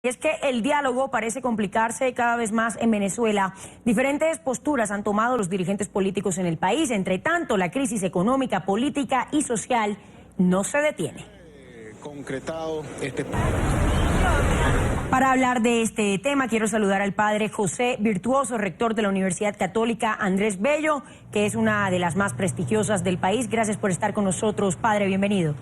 Y es que el diálogo parece complicarse cada vez más en Venezuela. Diferentes posturas han tomado los dirigentes políticos en el país. Entre tanto, la crisis económica, política y social no se detiene. Para hablar de este tema, quiero saludar al padre José Virtuoso, rector de la Universidad Católica Andrés Bello, que es una de las más prestigiosas del país. Gracias por estar con nosotros, padre, bienvenido.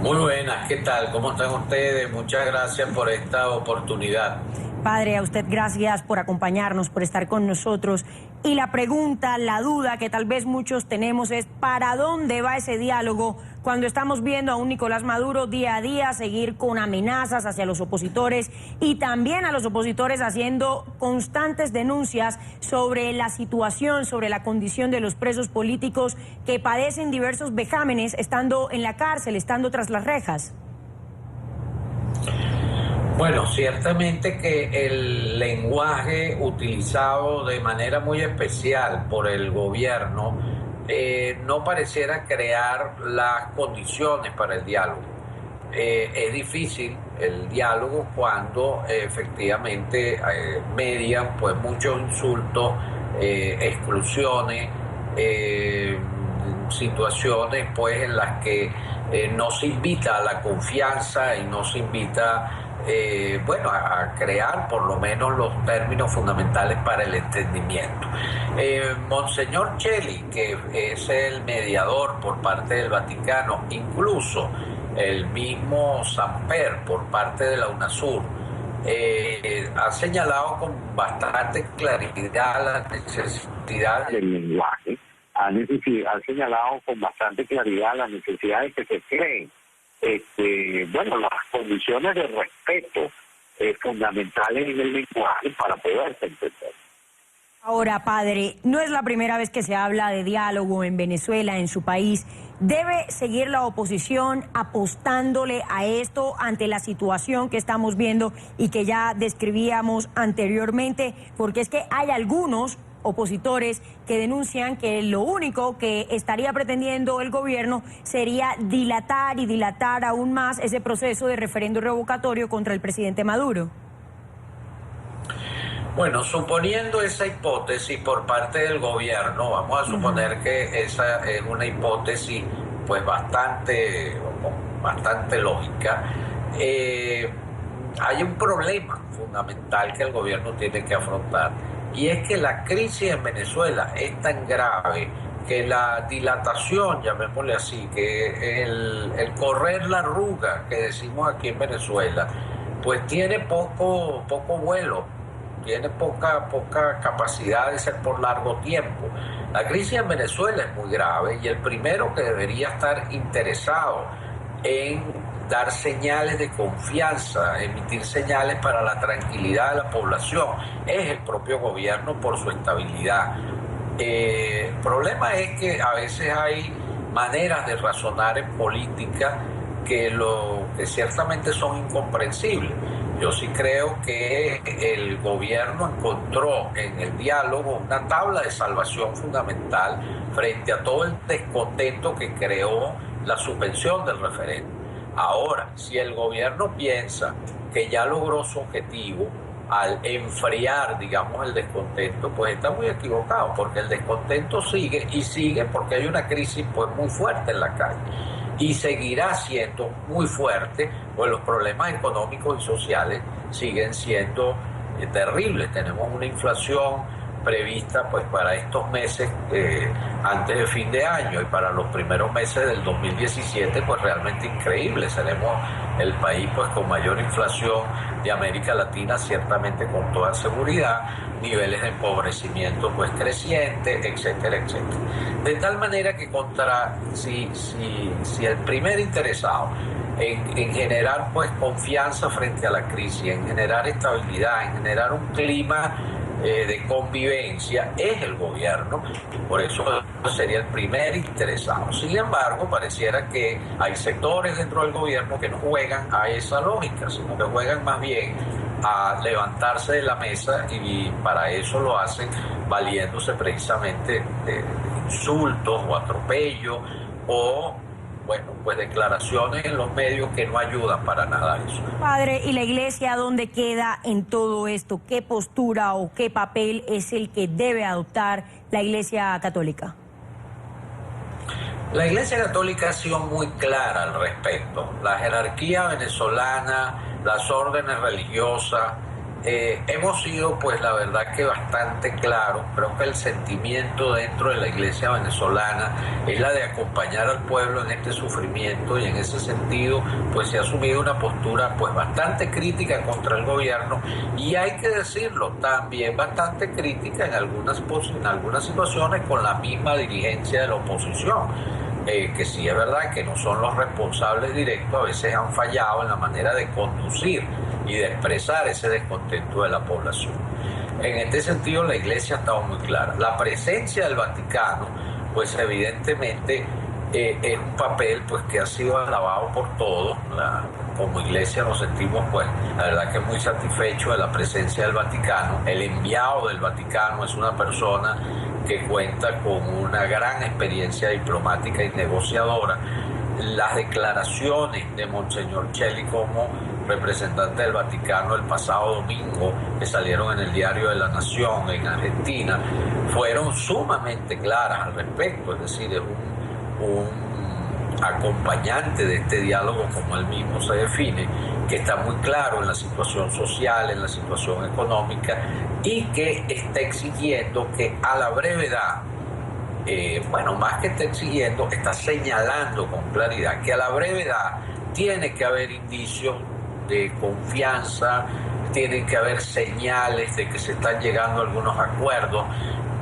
Muy buenas, ¿qué tal? ¿Cómo están ustedes? Muchas gracias por esta oportunidad. Padre, a usted gracias por acompañarnos, por estar con nosotros. Y la pregunta, la duda que tal vez muchos tenemos es ¿para dónde va ese diálogo cuando estamos viendo a un Nicolás Maduro día a día seguir con amenazas hacia los opositores y también a los opositores haciendo constantes denuncias sobre la situación, sobre la condición de los presos políticos que padecen diversos vejámenes estando en la cárcel, estando tras las rejas? Bueno, ciertamente que el lenguaje utilizado de manera muy especial por el gobierno no pareciera crear las condiciones para el diálogo. Es difícil el diálogo cuando efectivamente median pues muchos insultos, exclusiones, situaciones pues en las que no se invita a la confianza y no se invita a crear por lo menos los términos fundamentales para el entendimiento. Monseñor Cheli, que es el mediador por parte del Vaticano, incluso el mismo Samper por parte de la UNASUR, ha señalado con bastante claridad la necesidad del lenguaje, ha señalado con bastante claridad la necesidad de que se creen las condiciones de respeto fundamentales en el lenguaje para poderse entender. Ahora, padre, no es la primera vez que se habla de diálogo en Venezuela, en su país. ¿Debe seguir la oposición apostándole a esto ante la situación que estamos viendo y que ya describíamos anteriormente? Porque es que hay algunos opositores que denuncian que lo único que estaría pretendiendo el gobierno sería dilatar aún más ese proceso de referendo revocatorio contra el presidente Maduro. Bueno, suponiendo esa hipótesis por parte del gobierno, vamos a suponer que esa es una hipótesis pues bastante lógica. Hay un problema fundamental que el gobierno tiene que afrontar, y es que la crisis en Venezuela es tan grave que la dilatación, llamémosle así, que el correr la arruga que decimos aquí en Venezuela, pues tiene poco vuelo, tiene poca capacidad de ser por largo tiempo. La crisis en Venezuela es muy grave y el primero que debería estar interesado en dar señales de confianza, emitir señales para la tranquilidad de la población, es el propio gobierno por su estabilidad. El problema es que a veces hay maneras de razonar en política que ciertamente son incomprensibles. Yo sí creo que el gobierno encontró en el diálogo una tabla de salvación fundamental frente a todo el descontento que creó la suspensión del referéndum. Ahora, si el gobierno piensa que ya logró su objetivo al enfriar, digamos, el descontento, pues está muy equivocado, porque el descontento sigue porque hay una crisis pues muy fuerte en la calle y seguirá siendo muy fuerte, pues los problemas económicos y sociales siguen siendo terribles. Tenemos una inflación prevista pues para estos meses antes de fin de año y para los primeros meses del 2017 pues realmente increíble. Seremos el país pues con mayor inflación de América Latina, ciertamente, con toda seguridad, niveles de empobrecimiento pues crecientes, etcétera, etcétera. De tal manera que si el primer interesado en generar pues confianza frente a la crisis, en generar estabilidad, en generar un clima de convivencia, es el gobierno, por eso sería el primer interesado. Sin embargo, pareciera que hay sectores dentro del gobierno que no juegan a esa lógica, sino que juegan más bien a levantarse de la mesa, y para eso lo hacen valiéndose precisamente de insultos o atropellos o bueno, pues declaraciones en los medios que no ayudan para nada a eso. Padre, ¿y la iglesia dónde queda en todo esto? ¿Qué postura o qué papel es el que debe adoptar la Iglesia Católica? La Iglesia Católica ha sido muy clara al respecto. La jerarquía venezolana, las órdenes religiosas, hemos sido, pues la verdad que bastante claros. Creo que el sentimiento dentro de la Iglesia venezolana es la de acompañar al pueblo en este sufrimiento, y en ese sentido pues se ha asumido una postura pues bastante crítica contra el gobierno, y hay que decirlo, también bastante crítica en algunas situaciones con la misma dirigencia de la oposición. Que sí es verdad que no son los responsables directos, a veces han fallado en la manera de conducir y de expresar ese descontento de la población. En este sentido, la Iglesia ha estado muy clara. La presencia del Vaticano, pues evidentemente es un papel pues que ha sido alabado por todos. Como Iglesia nos sentimos, pues, la verdad que muy satisfechos de la presencia del Vaticano. El enviado del Vaticano es una persona que cuenta con una gran experiencia diplomática y negociadora. Las declaraciones de Monseñor Cheli como representante del Vaticano el pasado domingo, que salieron en el Diario de la Nación en Argentina, fueron sumamente claras al respecto. Es decir, es un acompañante de este diálogo, como él mismo se define, que está muy claro en la situación social, en la situación económica, y que está exigiendo que a la brevedad, más que está exigiendo, está señalando con claridad que a la brevedad tiene que haber indicios de confianza, tienen que haber señales de que se están llegando a algunos acuerdos.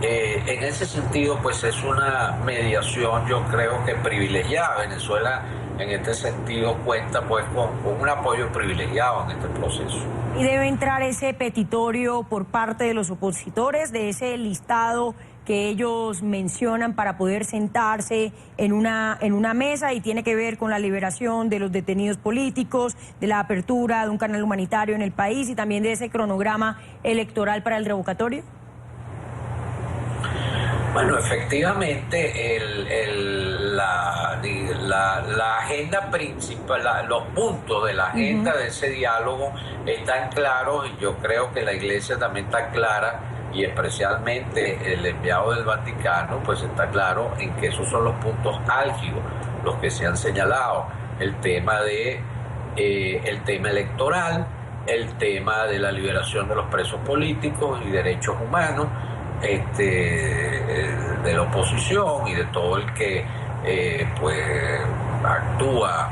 En ese sentido, pues es una mediación, yo creo que privilegiada. Venezuela, en este sentido, cuenta pues con un apoyo privilegiado en este proceso. ¿Y debe entrar ese petitorio por parte de los opositores, de ese listado que ellos mencionan para poder sentarse en una mesa, y tiene que ver con la liberación de los detenidos políticos, de la apertura de un canal humanitario en el país y también de ese cronograma electoral para el revocatorio? Bueno, efectivamente, la agenda principal, los puntos de la agenda de ese diálogo están claros, y yo creo que la Iglesia también está clara, y especialmente el enviado del Vaticano, pues está claro en que esos son los puntos álgidos, los que se han señalado: el tema electoral, el tema de la liberación de los presos políticos y derechos humanos, de la oposición y de todo el que actúa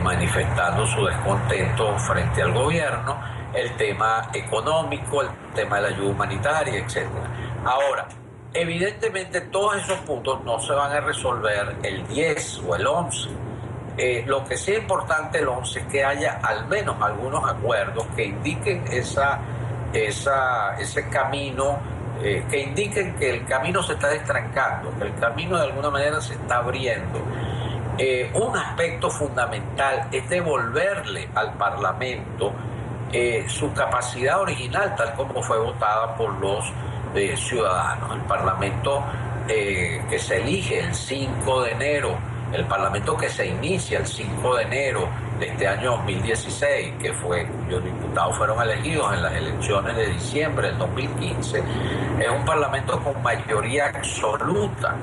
manifestando su descontento frente al gobierno, el tema económico, el tema de la ayuda humanitaria, etc. Ahora, evidentemente todos esos puntos no se van a resolver el 10 o el 11. Lo que sí es importante el 11 es que haya al menos algunos acuerdos que indiquen ese camino, que indiquen que el camino se está destrancando, que el camino de alguna manera se está abriendo. Un aspecto fundamental es devolverle al Parlamento su capacidad original, tal como fue votada por los ciudadanos. El Parlamento que se elige el 5 de enero, el Parlamento que se inicia el 5 de enero de este año 2016, cuyos diputados fueron elegidos en las elecciones de diciembre del 2015, es un Parlamento con mayoría absoluta.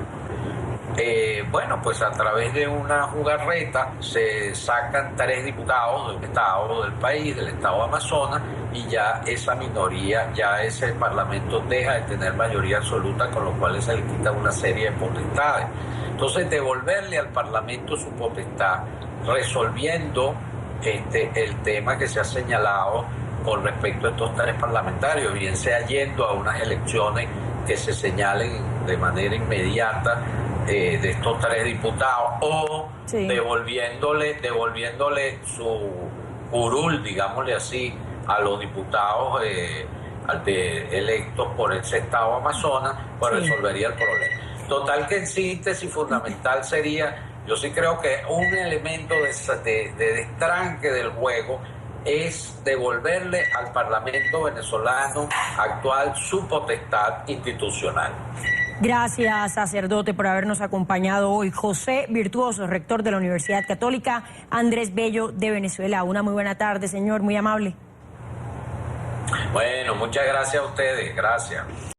Pues a través de una jugarreta se sacan 3 diputados de un estado del país, del estado de Amazonas, y ya esa minoría, ya ese Parlamento deja de tener mayoría absoluta, con lo cual se le quita una serie de potestades. Entonces, devolverle al Parlamento su potestad, resolviendo el tema que se ha señalado con respecto a estos 3 parlamentarios, bien sea yendo a unas elecciones que se señalen de manera inmediata de estos 3 diputados, o devolviéndole su curul, digámosle así, a los diputados electos por ese estado Amazonas, pues resolvería el problema. Total que en síntesis fundamental sería, yo sí creo que un elemento de destranque del juego es devolverle al Parlamento venezolano actual su potestad institucional. Gracias, sacerdote, por habernos acompañado hoy. José Virtuoso, rector de la Universidad Católica Andrés Bello de Venezuela. Una muy buena tarde, señor, muy amable. Bueno, muchas gracias a ustedes, gracias.